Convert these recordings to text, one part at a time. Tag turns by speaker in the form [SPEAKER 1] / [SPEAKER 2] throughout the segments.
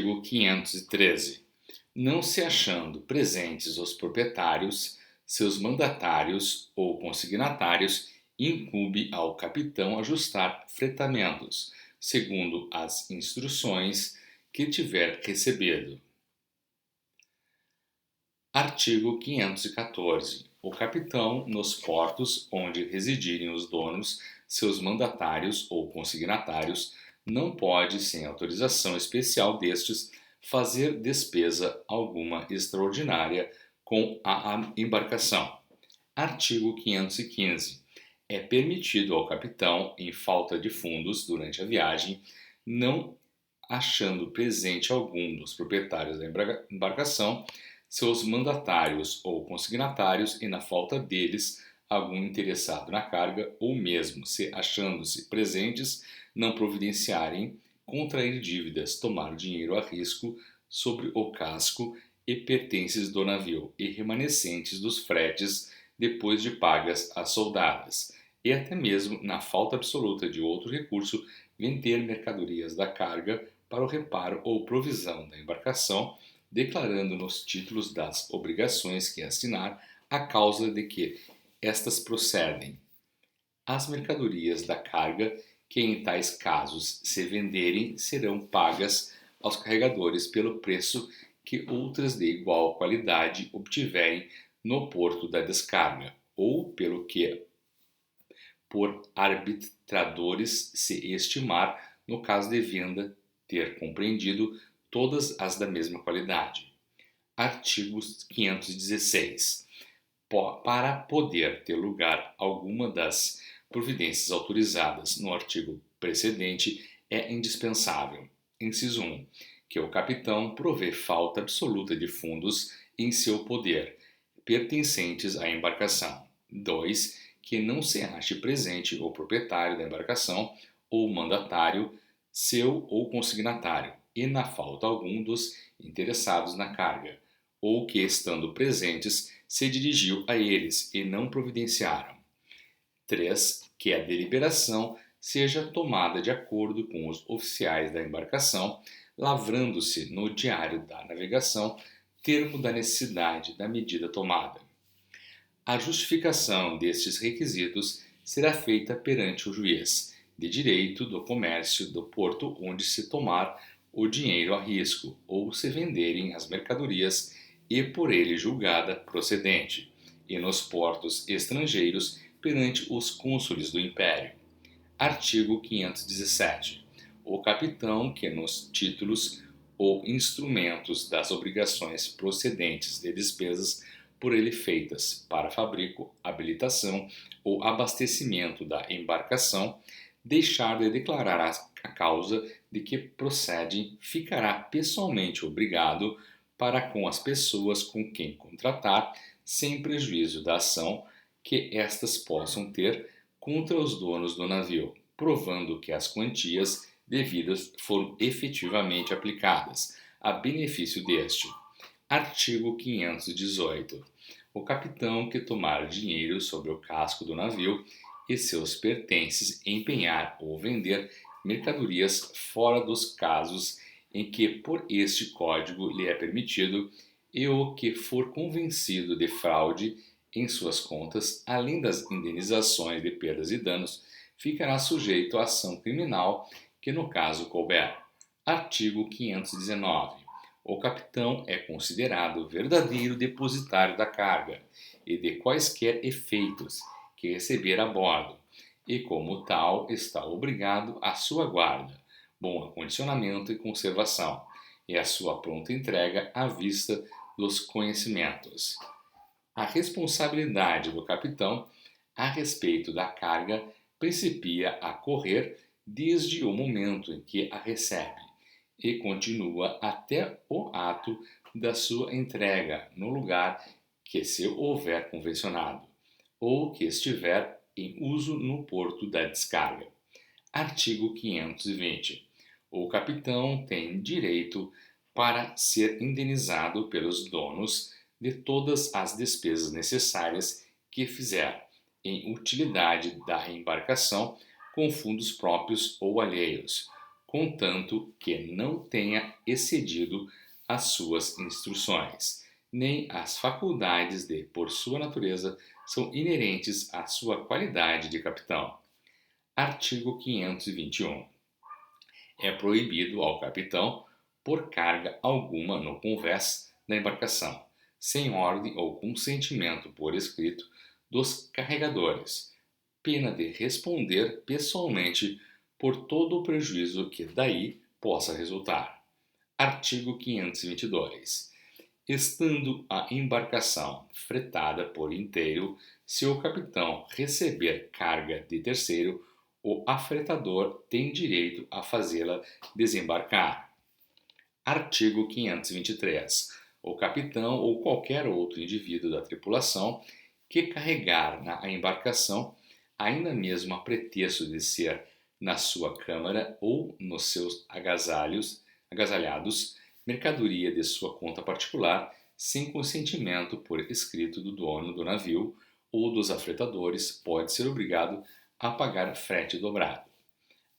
[SPEAKER 1] Artigo 513. Não se achando presentes os proprietários, seus mandatários ou consignatários, incumbe ao capitão ajustar fretamentos, segundo as instruções que tiver recebido. Artigo 514. O capitão, nos portos onde residirem os donos, seus mandatários ou consignatários, não pode, sem autorização especial destes, fazer despesa alguma extraordinária com a embarcação. Artigo 515. É permitido ao capitão, em falta de fundos durante a viagem, não achando presente algum dos proprietários da embarcação, seus mandatários ou consignatários e, na falta deles, algum interessado na carga, ou mesmo se achando-se presentes, não providenciarem, contrair dívidas, tomar dinheiro a risco sobre o casco e pertences do navio e remanescentes dos fretes depois de pagas as soldadas, e até mesmo, na falta absoluta de outro recurso, vender mercadorias da carga para o reparo ou provisão da embarcação, declarando nos títulos das obrigações que assinar a causa de que estas procedem. As mercadorias da carga que em tais casos se venderem serão pagas aos carregadores pelo preço que outras de igual qualidade obtiverem no porto da descarga, ou pelo que por arbitradores se estimar, no caso de venda ter compreendido todas as da mesma qualidade. Artigo 516. Para poder ter lugar alguma das providências autorizadas no artigo precedente, é indispensável: inciso 1. Que o capitão provê falta absoluta de fundos em seu poder, pertencentes à embarcação. 2. Que não se ache presente o proprietário da embarcação ou mandatário, seu ou consignatário, e na falta algum dos interessados na carga, ou que, estando presentes, se dirigiu a eles e não providenciaram. 3. Que a deliberação seja tomada de acordo com os oficiais da embarcação, lavrando-se no diário da navegação termo da necessidade da medida tomada. A justificação destes requisitos será feita perante o juiz de direito do comércio do porto onde se tomar o dinheiro a risco ou se venderem as mercadorias e por ele julgada procedente, e nos portos estrangeiros perante os cônsules do Império. Artigo 517. O capitão que nos títulos ou instrumentos das obrigações procedentes de despesas por ele feitas para fabrico, habilitação ou abastecimento da embarcação, deixar de declarar a causa de que procede, ficará pessoalmente obrigado para com as pessoas com quem contratar, sem prejuízo da ação que estas possam ter contra os donos do navio, provando que as quantias devidas foram efetivamente aplicadas a benefício deste. Artigo 518. O capitão que tomar dinheiro sobre o casco do navio e seus pertences empenhar ou vender mercadorias fora dos casos em que por este código lhe é permitido e o que for convencido de fraude em suas contas, além das indenizações de perdas e danos, ficará sujeito à ação criminal que no caso couber. Artigo 519. O capitão é considerado verdadeiro depositário da carga e de quaisquer efeitos que receber a bordo, e como tal está obrigado à sua guarda, bom acondicionamento e conservação, e à sua pronta entrega à vista dos conhecimentos. A responsabilidade do capitão a respeito da carga principia a correr desde o momento em que a recebe e continua até o ato da sua entrega no lugar que se houver convencionado, ou que estiver em uso no porto da descarga. Artigo 520. O capitão tem direito para ser indenizado pelos donos de todas as despesas necessárias que fizer em utilidade da embarcação com fundos próprios ou alheios, contanto que não tenha excedido as suas instruções, nem as faculdades de, por sua natureza, são inerentes à sua qualidade de capitão. Artigo 521. É proibido ao capitão pôr carga alguma no convés da embarcação, sem ordem ou consentimento por escrito dos carregadores, pena de responder pessoalmente por todo o prejuízo que daí possa resultar. Artigo 522. Estando a embarcação fretada por inteiro, se o capitão receber carga de terceiro, o afretador tem direito a fazê-la desembarcar. Artigo 523. O capitão ou qualquer outro indivíduo da tripulação que carregar na embarcação, ainda mesmo a pretexto de ser na sua câmara ou nos seus agasalhados, mercadoria de sua conta particular, sem consentimento por escrito do dono do navio ou dos afretadores, pode ser obrigado a pagar frete dobrado.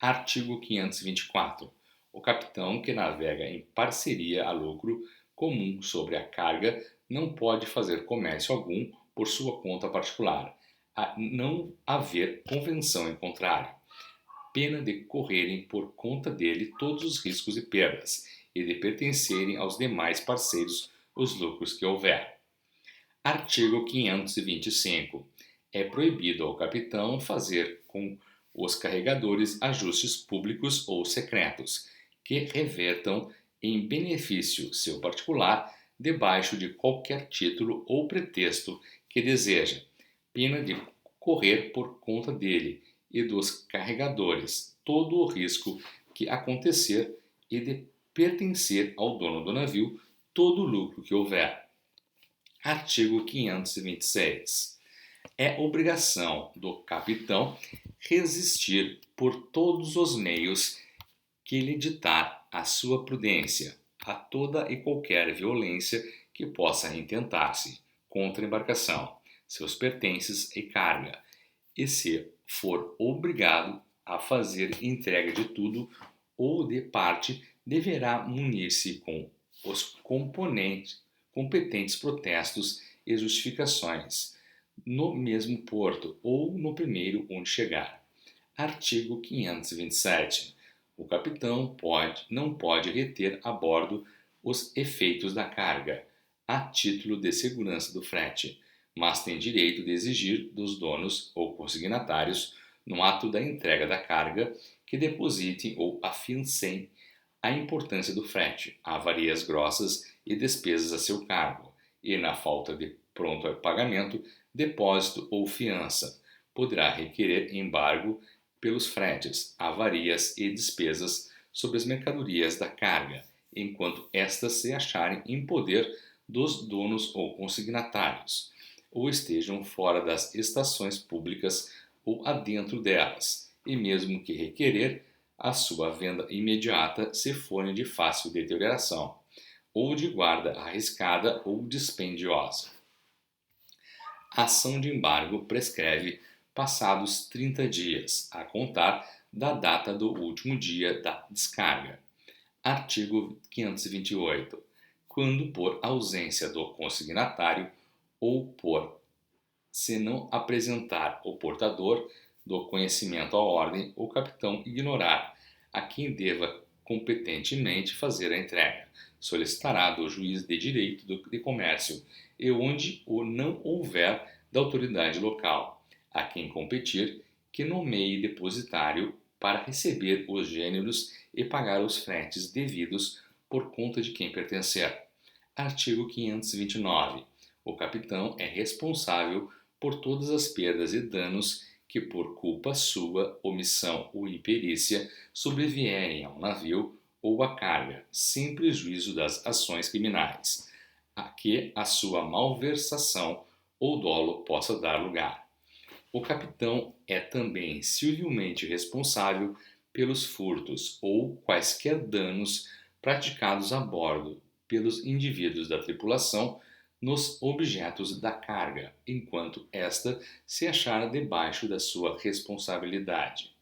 [SPEAKER 1] Artigo 524. O capitão que navega em parceria a lucro comum sobre a carga não pode fazer comércio algum por sua conta particular, a não haver convenção em contrário, pena de correrem por conta dele todos os riscos e perdas, e de pertencerem aos demais parceiros os lucros que houver. Artigo 525. É proibido ao capitão fazer com os carregadores ajustes públicos ou secretos, que revertam em benefício seu particular debaixo de qualquer título ou pretexto que deseja, pena de correr por conta dele e dos carregadores todo o risco que acontecer e de pertencer ao dono do navio todo o lucro que houver. Artigo 526. É obrigação do capitão resistir por todos os meios que lhe ditar a sua prudência a toda e qualquer violência que possa intentar-se contra a embarcação, seus pertences e carga, e se for obrigado a fazer entrega de tudo ou de parte, deverá munir-se com os competentes protestos e justificações no mesmo porto ou no primeiro onde chegar. Artigo 527. O capitão não pode reter a bordo os efeitos da carga, a título de segurança do frete, mas tem direito de exigir dos donos ou consignatários, no ato da entrega da carga, que depositem ou afiancem a importância do frete, avarias grossas e despesas a seu cargo, e, na falta de pronto pagamento, depósito ou fiança. Poderá requerer embargo pelos fretes, avarias e despesas sobre as mercadorias da carga, enquanto estas se acharem em poder dos donos ou consignatários, ou estejam fora das estações públicas ou adentro delas, e mesmo que requerer a sua venda imediata se forem de fácil deterioração, ou de guarda arriscada ou dispendiosa. A ação de embargo prescreve passados 30 dias, a contar da data do último dia da descarga. Artigo 528. Quando por ausência do consignatário ou por se não apresentar o portador do conhecimento à ordem, o capitão ignorar a quem deva competentemente fazer a entrega, solicitará do juiz de direito de comércio e onde o não houver da autoridade local, a quem competir, que nomeie depositário para receber os gêneros e pagar os fretes devidos por conta de quem pertencer. Artigo 529. O capitão é responsável por todas as perdas e danos que por culpa sua, omissão ou imperícia sobrevierem ao navio ou à carga, sem prejuízo das ações criminais, a que a sua malversação ou dolo possa dar lugar. O capitão é também civilmente responsável pelos furtos ou quaisquer danos praticados a bordo pelos indivíduos da tripulação nos objetos da carga, enquanto esta se achar debaixo da sua responsabilidade.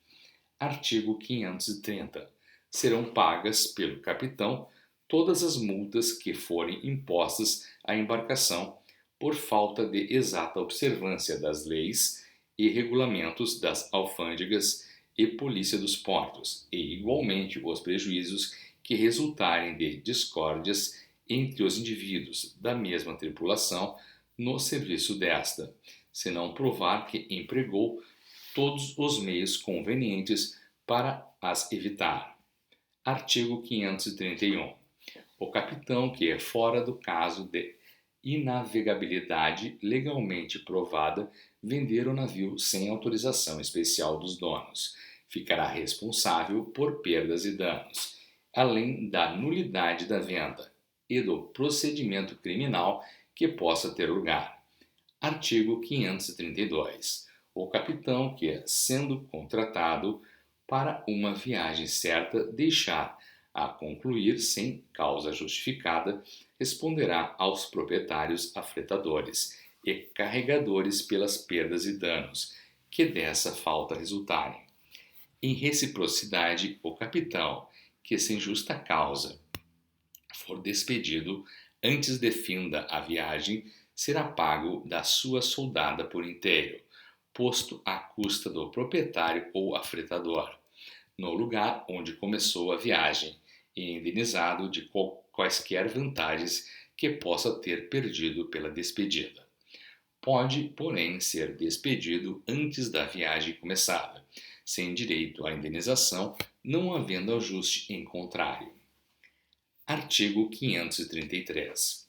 [SPEAKER 1] Artigo 530. serão pagas pelo capitão todas as multas que forem impostas à embarcação por falta de exata observância das leis e regulamentos das alfândegas e polícia dos portos, e igualmente os prejuízos que resultarem de discórdias entre os indivíduos da mesma tripulação no serviço desta, se não provar que empregou todos os meios convenientes para as evitar. Artigo 531. O capitão que é fora do caso de inavegabilidade legalmente provada vender o navio sem autorização especial dos donos, ficará responsável por perdas e danos, além da nulidade da venda e do procedimento criminal que possa ter lugar. Artigo 532. O capitão que, sendo contratado para uma viagem certa, deixar a concluir sem causa justificada, responderá aos proprietários afretadores e carregadores pelas perdas e danos que dessa falta resultarem. Em reciprocidade, o capitão, que sem justa causa for despedido antes de finda a viagem, será pago da sua soldada por inteiro, posto à custa do proprietário ou afretador, no lugar onde começou a viagem, e indenizado de quaisquer vantagens que possa ter perdido pela despedida. Pode, porém, ser despedido antes da viagem começada, sem direito à indenização, não havendo ajuste em contrário. Artigo 533.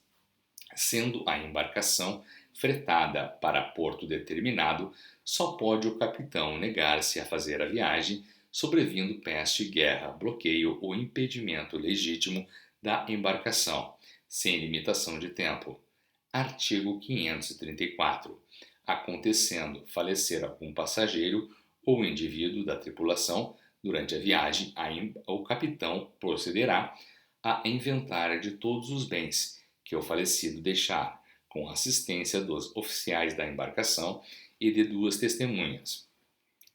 [SPEAKER 1] Sendo a embarcação fretada para porto determinado, só pode o capitão negar-se a fazer a viagem, sobrevindo peste, guerra, bloqueio ou impedimento legítimo da embarcação, sem limitação de tempo. Artigo 534. Acontecendo falecer algum passageiro ou indivíduo da tripulação durante a viagem, o capitão procederá a inventário de todos os bens que o falecido deixar, com assistência dos oficiais da embarcação e de 2 testemunhas,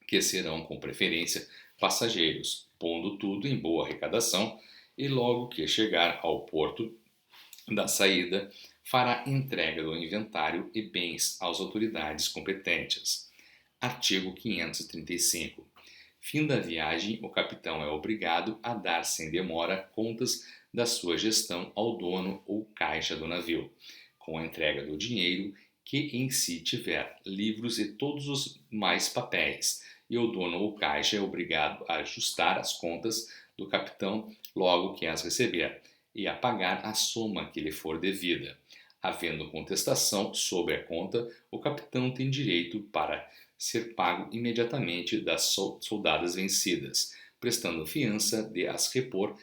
[SPEAKER 1] que serão com preferência passageiros, pondo tudo em boa arrecadação, e logo que chegar ao porto da saída, fará entrega do inventário e bens às autoridades competentes. Artigo 535. Fim da viagem, o capitão é obrigado a dar sem demora contas da sua gestão ao dono ou caixa do navio, com a entrega do dinheiro que em si tiver, livros e todos os mais papéis, e o dono ou caixa é obrigado a ajustar as contas do capitão logo que as receber, e a pagar a soma que lhe for devida. Havendo contestação sobre a conta, o capitão tem direito para ser pago imediatamente das soldadas vencidas, prestando fiança de as repor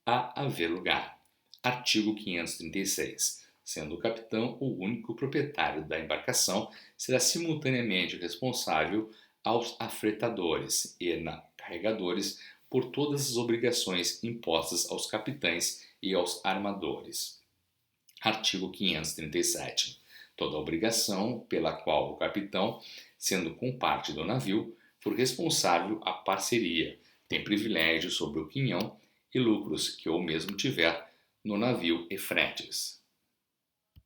[SPEAKER 1] a haver lugar. Artigo 536. Sendo o capitão o único proprietário da embarcação, será simultaneamente responsável aos afretadores e carregadores por todas as obrigações impostas aos capitães e aos armadores. Artigo 537. Toda obrigação pela qual o capitão, sendo comparte do navio, for responsável à parceria, tem privilégio sobre o quinhão e lucros que o mesmo tiver no navio e fretes.